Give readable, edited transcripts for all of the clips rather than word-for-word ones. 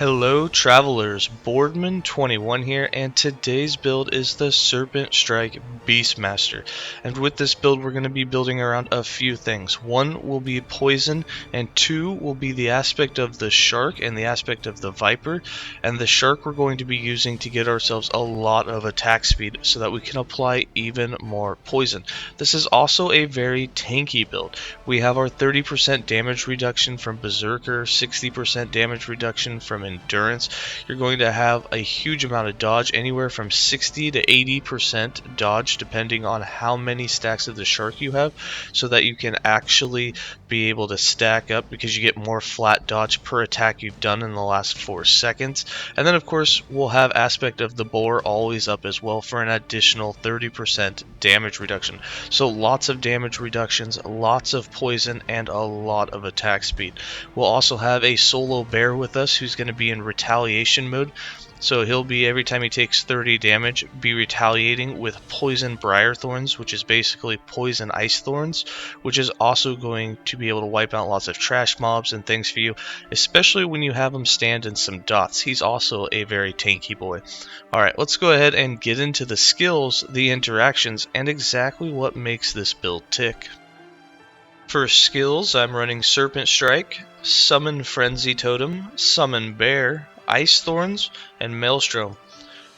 Hello travelers, Boardman21 here, and today's build is the Serpent Strike Beastmaster. And with this build we're going to be building around a few things. One will be poison, and two will be the aspect of the shark and the aspect of the viper. And the shark we're going to be using to get ourselves a lot of attack speed so that we can apply even more poison. This is also a very tanky build. We have our 30% damage reduction from Berserker, 60% damage reduction from Endurance. You're going to have a huge amount of dodge, anywhere from 60 to 80% dodge depending on how many stacks of the shark you have, so that you can actually be able to stack up because you get more flat dodge per attack you've done in the last 4 seconds. And then of course we'll have aspect of the boar always up as well for an additional 30% damage reduction. So lots of damage reductions, lots of poison, and a lot of attack speed. We'll also have a solo bear with us who's going to be in retaliation mode. So he'll be, every time he takes 30 damage, be retaliating with poison briar thorns, which is basically poison ice thorns, which is also going to be able to wipe out lots of trash mobs and things for you, especially when you have him stand in some dots. He's also a very tanky boy. Alright, let's go ahead and get into the skills, the interactions, and exactly what makes this build tick. For skills, I'm running Serpent Strike, Summon Frenzy Totem, Summon Bear, Ice Thorns, and Maelstrom.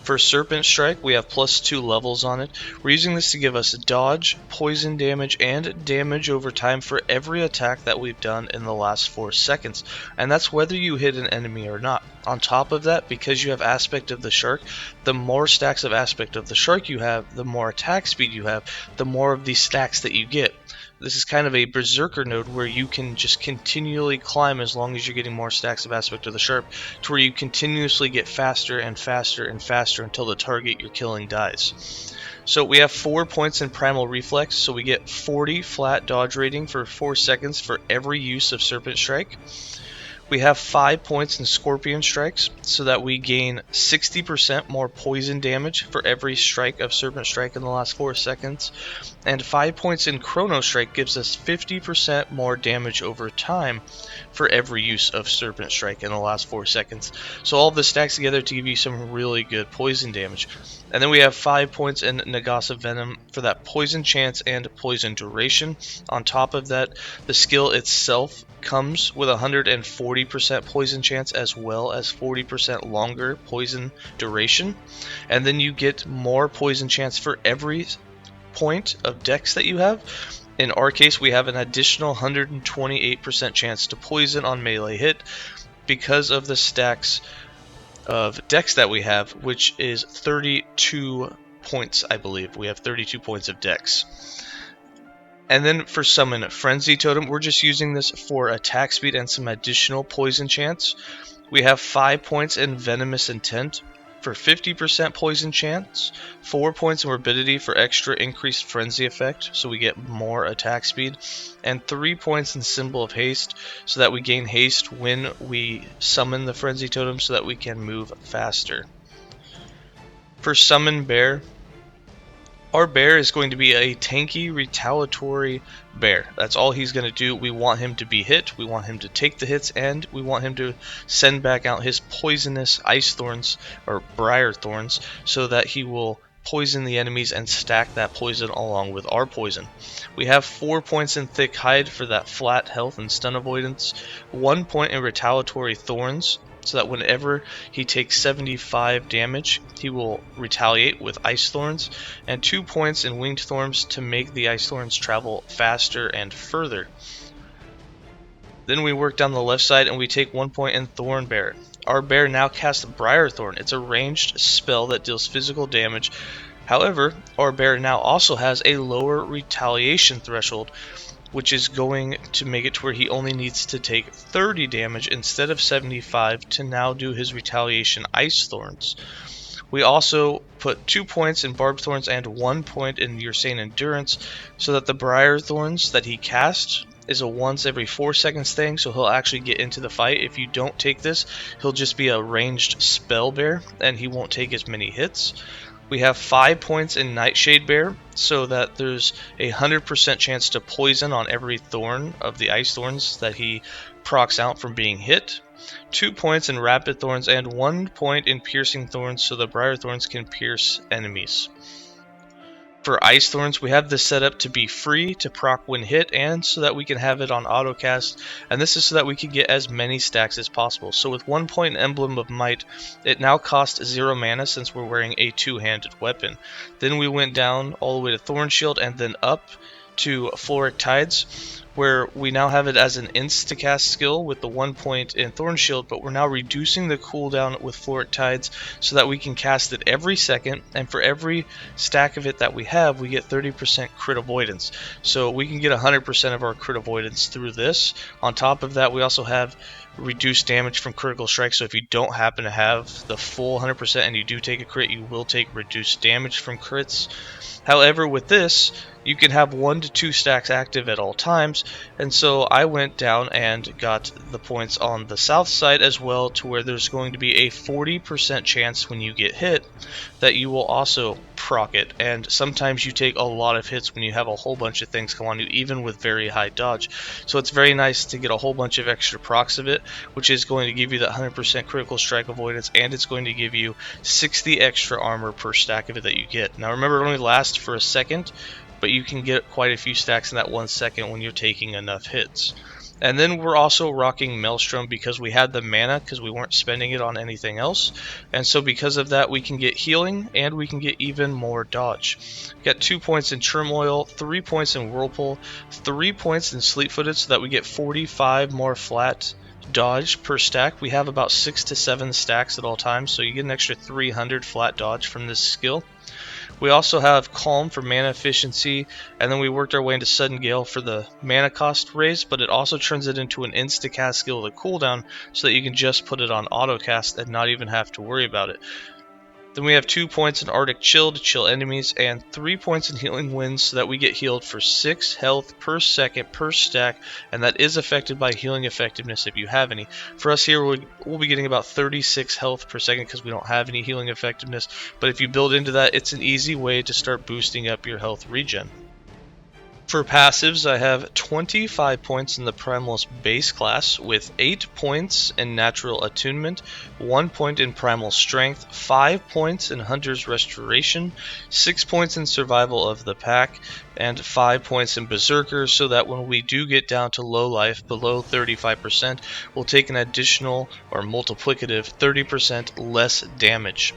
For Serpent Strike, we have +2 levels on it. We're using this to give us dodge, poison damage, and damage over time for every attack that we've done in the last 4 seconds. And that's whether you hit an enemy or not. On top of that, because you have aspect of the shark, the more stacks of aspect of the shark you have, the more attack speed you have, the more of these stacks that you get. This is kind of a berserker node where you can just continually climb as long as you're getting more stacks of aspect of the shark, to where you continuously get faster and faster and faster until the target you're killing dies. So we have 4 points in Primal Reflex, so we get 40 flat dodge rating for 4 seconds for every use of Serpent Strike. We have 5 points in Scorpion Strikes, so that we gain 60% more poison damage for every strike of Serpent Strike in the last 4 seconds. And 5 points in Chrono Strike gives us 50% more damage over time for every use of Serpent Strike in the last 4 seconds. So all of this stacks together to give you some really good poison damage. And then we have 5 points in Nagasa Venom for that poison chance and poison duration. On top of that, the skill itself comes with 140% poison chance as well as 40% longer poison duration. And then you get more poison chance for every point of dex that you have. In our case, we have an additional 128% chance to poison on melee hit because of the stacks of dex that we have, which is 32 points, I believe. We have 32 points of dex. And then for Summon Frenzy Totem, we're just using this for attack speed and some additional poison chance. We have 5 points in Venomous Intent for 50% poison chance, 4 points in Morbidity for extra increased frenzy effect, so we get more attack speed, and 3 points in Symbol of Haste, so that we gain haste when we summon the Frenzy Totem so that we can move faster. For Summon Bear, our bear is going to be a tanky, retaliatory bear. That's all he's going to do. We want him to be hit, we want him to take the hits, and we want him to send back out his poisonous ice thorns, or briar thorns, so that he will poison the enemies and stack that poison along with our poison. We have 4 points in Thick Hide for that flat health and stun avoidance, 1 point in Retaliatory Thorns, so that whenever he takes 75 damage, he will retaliate with Ice Thorns, and 2 points in Winged Thorns to make the Ice Thorns travel faster and further. Then we work down the left side and we take 1 point in Thorn Bear. Our bear now casts Briar Thorn. It's a ranged spell that deals physical damage. However, our bear now also has a lower retaliation threshold, which is going to make it to where he only needs to take 30 damage instead of 75 to now do his retaliation Ice Thorns. We also put 2 points in Barbed Thorns and 1 point in Ursane Endurance, so that the Briar Thorns that he casts is a once every 4 seconds thing, so he'll actually get into the fight. If you don't take this, he'll just be a ranged spell bear and he won't take as many hits. We have 5 points in Nightshade Bear, so that there's a 100% chance to poison on every thorn of the Ice Thorns that he procs out from being hit. 2 points in Rapid Thorns, and 1 point in Piercing Thorns, so the Briar Thorns can pierce enemies. For Ice Thorns, we have this set up to be free to proc when hit, and so that we can have it on autocast, and this is so that we can get as many stacks as possible. So with 1 point in Emblem of Might, it now costs 0 mana since we're wearing a two-handed weapon. Then we went down all the way to Thorn Shield, and then up to Floric Tides, where we now have it as an insta-cast skill with the 1 point in Thorn Shield, but we're now reducing the cooldown with Floric Tides so that we can cast it every second, and for every stack of it that we have, we get 30% crit avoidance. So we can get 100% of our crit avoidance through this. On top of that, we also have reduced damage from critical strikes, so if you don't happen to have the full 100% and you do take a crit, you will take reduced damage from crits. However, with this, you can have 1 to 2 stacks active at all times, and so I went down and got the points on the south side as well, to where there's going to be a 40% chance when you get hit that you will also proc it, and sometimes you take a lot of hits when you have a whole bunch of things come on you, even with very high dodge. So it's very nice to get a whole bunch of extra procs of it, which is going to give you that 100% critical strike avoidance, and it's going to give you 60 extra armor per stack of it that you get. Now remember, it only lasts for a second, but you can get quite a few stacks in that 1 second when you're taking enough hits. And then we're also rocking Maelstrom because we had the mana, because we weren't spending it on anything else. And so because of that, we can get healing, and we can get even more dodge. We got 2 points in Turmoil, 3 points in Whirlpool, 3 points in Sleep-Footed, so that we get 45 more flat dodge per stack. We have about 6 to 7 stacks at all times, so you get an extra 300 flat dodge from this skill. We also have Calm for mana efficiency, and then we worked our way into Sudden Gale for the mana cost raise, but it also turns it into an insta-cast skill with a cooldown, so that you can just put it on auto-cast and not even have to worry about it. Then we have 2 points in Arctic Chill to chill enemies, and 3 points in Healing Winds, so that we get healed for 6 health per second per stack, and that is affected by healing effectiveness if you have any. For us here, we'll be getting about 36 health per second because we don't have any healing effectiveness, but if you build into that, it's an easy way to start boosting up your health regen. For passives, I have 25 points in the Primalist base class, with 8 points in Natural Attunement, 1 point in Primal Strength, 5 points in Hunter's Restoration, 6 points in Survival of the Pack, and 5 points in Berserker, so that when we do get down to low life, below 35%, we'll take an additional or multiplicative 30% less damage.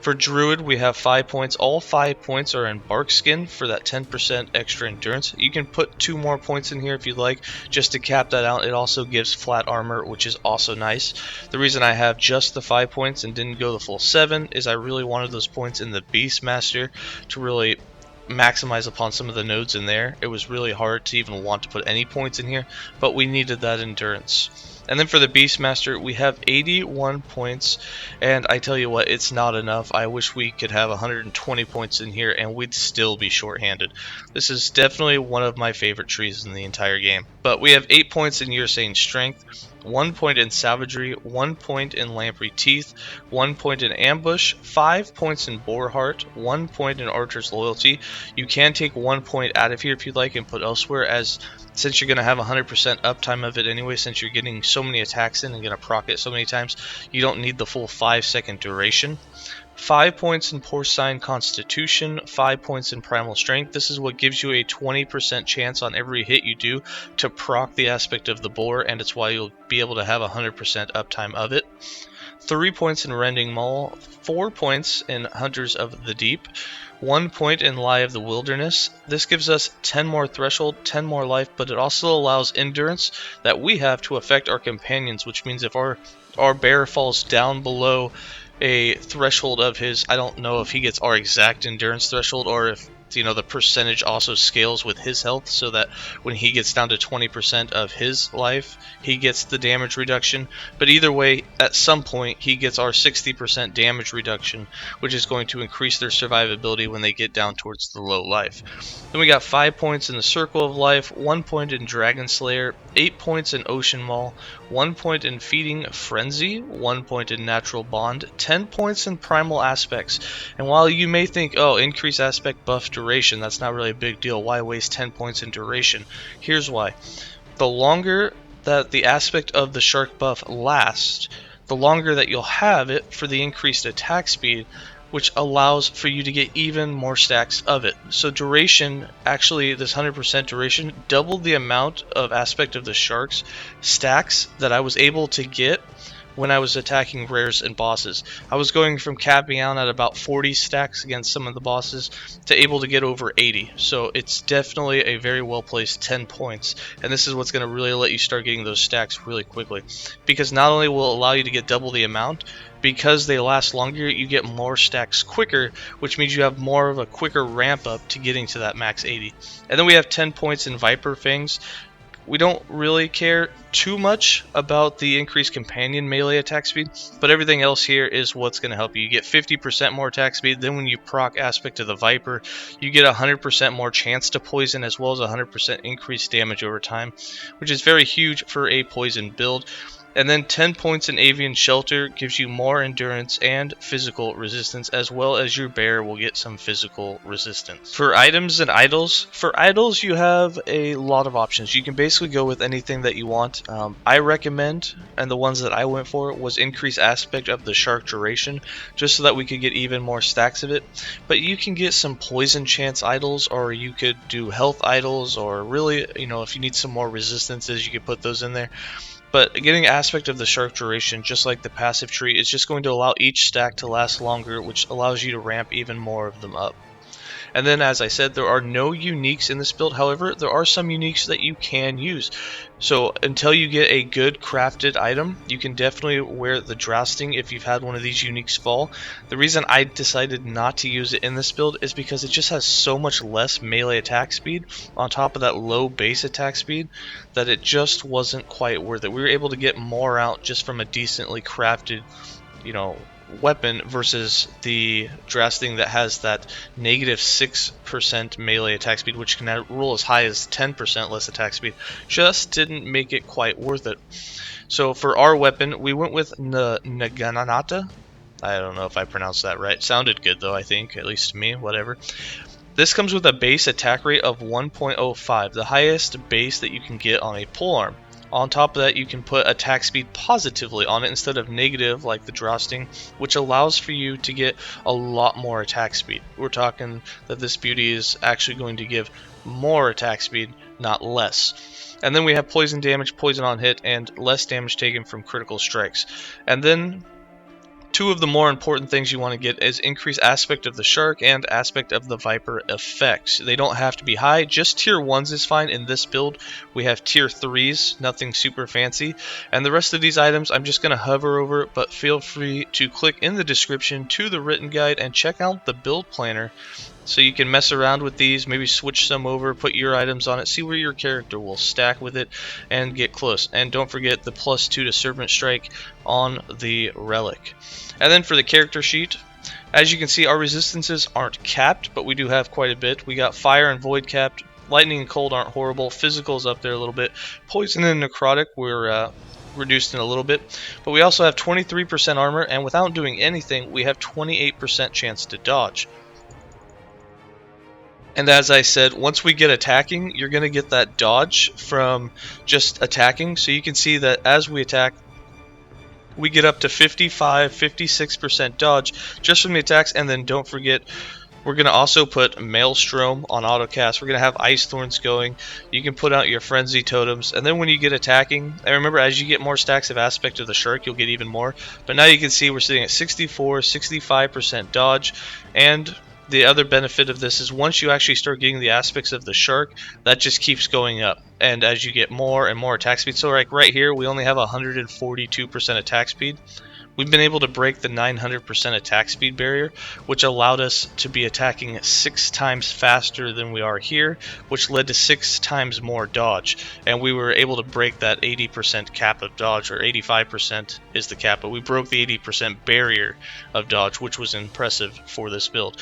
For Druid, we have 5 points. All 5 points are in Bark Skin for that 10% extra endurance. You can put 2 more points in here if you'd like, just to cap that out. It also gives flat armor, which is also nice. The reason I have just the 5 points and didn't go the full 7 is I really wanted those points in the Beastmaster to really maximize upon some of the nodes in there. It was really hard to even want to put any points in here, but we needed that endurance. And then for the Beastmaster, we have 81 points, and I tell you what, it's not enough. I wish we could have 120 points in here, and we'd still be shorthanded. This is definitely one of my favorite trees in the entire game. But we have 8 points in Ursane Strength, 1 point in Savagery, 1 point in Lamprey Teeth, 1 point in Ambush, 5 points in Boarheart, 1 point in Archer's Loyalty. You can take 1 point out of here if you'd like and put elsewhere, as since you're going to have 100% uptime of it anyway, since you're getting so many attacks in and going to proc it so many times, you don't need the full 5-second duration. 5 points in Porcine Constitution, 5 points in Primal Strength. This is what gives you a 20% chance on every hit you do to proc the aspect of the boar, and it's why you'll be able to have 100% uptime of it. 3 points in Rending Maul, 4 points in Hunters of the Deep, 1 point in Lie of the Wilderness. This gives us 10 more threshold, 10 more life, but it also allows endurance that we have to affect our companions, which means if our bear falls down below a threshold of his, I don't know if he gets our exact endurance threshold or if you know, the percentage also scales with his health, so that when he gets down to 20% of his life, he gets the damage reduction. But either way, at some point, he gets our 60% damage reduction, which is going to increase their survivability when they get down towards the low life. Then we got 5 points in the Circle of Life, 1 point in Dragon Slayer, 8 points in Ocean Maul, 1 point in Feeding Frenzy, 1 point in Natural Bond, 10 points in Primal Aspects. And while you may think, oh, increase aspect buff duration, that's not really a big deal, why waste 10 points in duration? Here's why. The longer that the aspect of the shark buff lasts, the longer that you'll have it for the increased attack speed, which allows for you to get even more stacks of it. So duration, actually this 100% duration, doubled the amount of aspect of the shark's stacks that I was able to get when I was attacking rares and bosses. I was going from capping out at about 40 stacks against some of the bosses to able to get over 80. So it's definitely a very well placed 10 points. And this is what's going to really let you start getting those stacks really quickly. Because not only will it allow you to get double the amount, because they last longer, you get more stacks quicker, which means you have more of a quicker ramp up to getting to that max 80. And then we have 10 points in Viper Fangs. We don't really care too much about the increased companion melee attack speed, but everything else here is what's going to help you. You get 50% more attack speed, then when you proc aspect of the Viper, you get 100% more chance to poison, as well as 100% increased damage over time, which is very huge for a poison build. And then 10 points in Avian Shelter gives you more endurance and physical resistance, as well as your bear will get some physical resistance. For items and idols, you have a lot of options. You can basically go with anything that you want. I recommend, and the ones that I went for, was increase aspect of the shark duration, just so that we could get even more stacks of it. But you can get some poison chance idols, or you could do health idols, or really, you know, if you need some more resistances, you could put those in there. But getting aspect of the shark duration, just like the passive tree, is just going to allow each stack to last longer, which allows you to ramp even more of them up. And then, as I said, there are no uniques in this build. However, there are some uniques that you can use. So until you get a good crafted item, you can definitely wear the Drasting if you've had one of these uniques fall. The reason I decided not to use it in this build is because it just has so much less melee attack speed on top of that low base attack speed that it just wasn't quite worth it. We were able to get more out just from a decently crafted, you know, weapon versus the Drasting that has that negative 6% melee attack speed, which can roll as high as 10% less attack speed. Just didn't make it quite worth it. So for our weapon, we went with Naganata. I don't know if I pronounced that right. Sounded good though, I think, at least to me, whatever. This comes with a base attack rate of 1.05, the highest base that you can get on a polearm. On top of that, you can put attack speed positively on it instead of negative like the Drasting, which allows for you to get a lot more attack speed. We're talking that this beauty is actually going to give more attack speed, not less. And then we have poison damage, poison on hit, and less damage taken from critical strikes. And then two of the more important things you want to get is increase aspect of the shark and aspect of the Viper effects. They don't have to be high, just tier 1s is fine. In this build we have tier 3s, nothing super fancy, and the rest of these items I'm just going to hover over, but feel free to click in the description to the written guide and check out the build planner so you can mess around with these, maybe switch some over, put your items on it, see where your character will stack with it, and get close. And don't forget the +2 to Serpent Strike on the Relic. And then for the character sheet, as you can see, our resistances aren't capped, but we do have quite a bit. We got Fire and Void capped, Lightning and Cold aren't horrible, Physical's up there a little bit, Poison and Necrotic we're reduced in a little bit, but we also have 23% armor, and without doing anything, we have 28% chance to dodge. And as I said, once we get attacking, you're going to get that dodge from just attacking. So you can see that as we attack, we get up to 55, 56% dodge just from the attacks. And then don't forget, we're going to also put Maelstrom on autocast. We're going to have Ice Thorns going. You can put out your Frenzy Totems. And then when you get attacking, and remember, as you get more stacks of aspect of the shark, you'll get even more. But now you can see we're sitting at 64, 65% dodge. And the other benefit of this is once you actually start getting the aspects of the shark, that just keeps going up. And as you get more and more attack speed, so like right here, we only have 142% attack speed. We've been able to break the 900% attack speed barrier, which allowed us to be attacking 6 times faster than we are here, which led to 6 times more dodge. And we were able to break that 80% cap of dodge, or 85% is the cap, but we broke the 80% barrier of dodge, which was impressive for this build.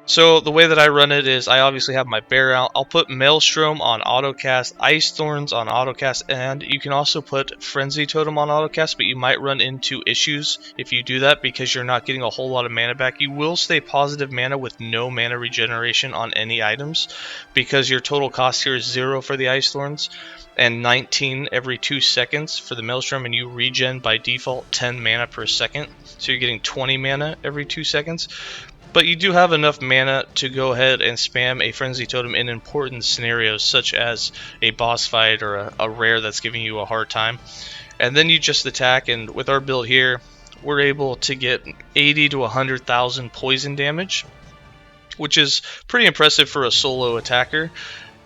So the way that I run it is I obviously have my bear out. I'll put Maelstrom on autocast, Ice Thorns on autocast, and you can also put Frenzy Totem on autocast, but you might run into issues if you do that because you're not getting a whole lot of mana back. You will stay positive mana with no mana regeneration on any items because your total cost here is 0 for the Ice Thorns and 19 every 2 seconds for the Maelstrom, and you regen by default 10 mana per second, so you're getting 20 mana every 2 seconds. But you do have enough mana to go ahead and spam a Frenzy Totem in important scenarios, such as a boss fight or a rare that's giving you a hard time. And then you just attack, and with our build here, we're able to get 80 to 100,000 poison damage, which is pretty impressive for a solo attacker.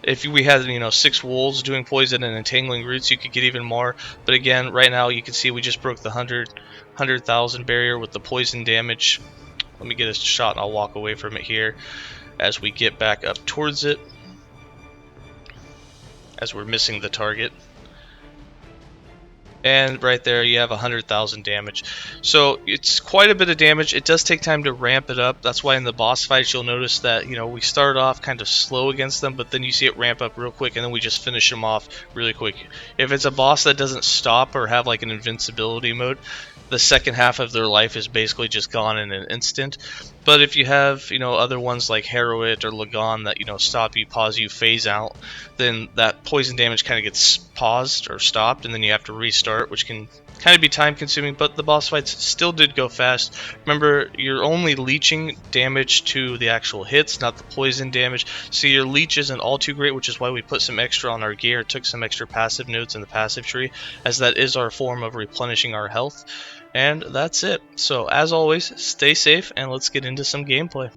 If we had, 6 wolves doing poison and entangling roots, you could get even more. But again, right now you can see we just broke the 100,000 barrier with the poison damage. Let me get a shot and I'll walk away from it here as we get back up towards it, as we're missing the target. And right there you have 100,000 damage. So it's quite a bit of damage. It does take time to ramp it up. That's why in the boss fights you'll notice that we start off kind of slow against them, but then you see it ramp up real quick and then we just finish them off really quick. If it's a boss that doesn't stop or have like an invincibility mode, the second half of their life is basically just gone in an instant. But if you have other ones like Harrowit or Lagon that stop you, pause you, phase out, then that poison damage kind of gets paused or stopped, and then you have to restart, which can kind of be time consuming, but the boss fights still did go fast. Remember, you're only leeching damage to the actual hits, not the poison damage, so your leech isn't all too great, which is why we put some extra on our gear, took some extra passive nodes in the passive tree, as that is our form of replenishing our health. And that's it. So as always, stay safe and let's get into some gameplay.